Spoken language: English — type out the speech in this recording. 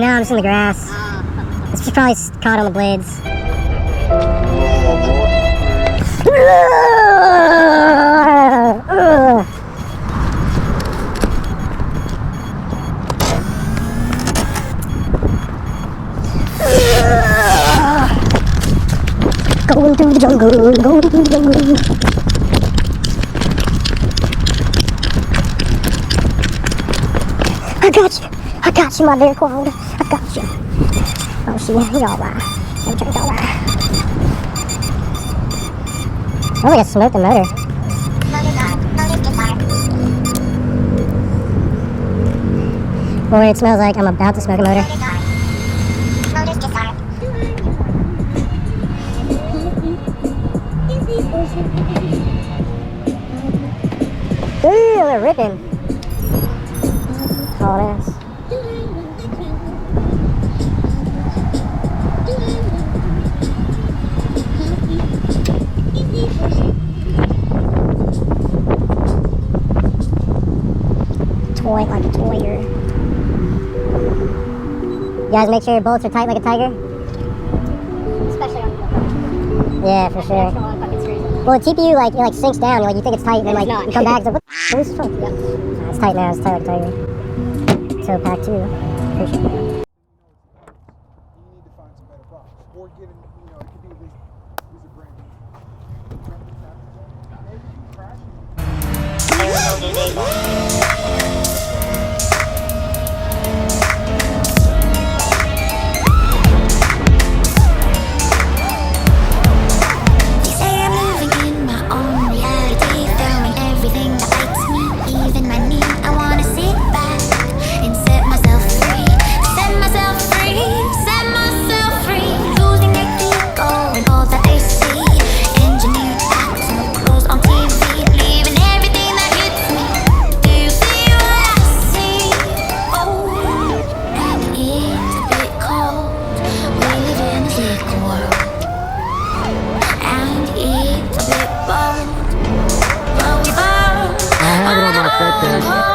Now I'm just in the grass. It's just probably caught on the blades. Going through the jungle, going through the jungle. I got you, my dear cloud. I got you. Oh, she ain't alright. Everything's alright. I think I smoked the motor. Or it smells like I'm about to smoke a motor. Ooh, they're ripping. Oh, ass. Toy like a toyer. You guys make sure your bolts are tight like a tiger. Especially on the Yeah, for sure. Well, the TPU it sinks down. You think it's tight, and then you come back. It's like, what the fuck? Yeah. It's tight now. It's tight like a tiger. So packed too. Appreciate that. You need to find some better products, or get it could be at least use a brand new. Maybe you crash. I have it on my FETtec.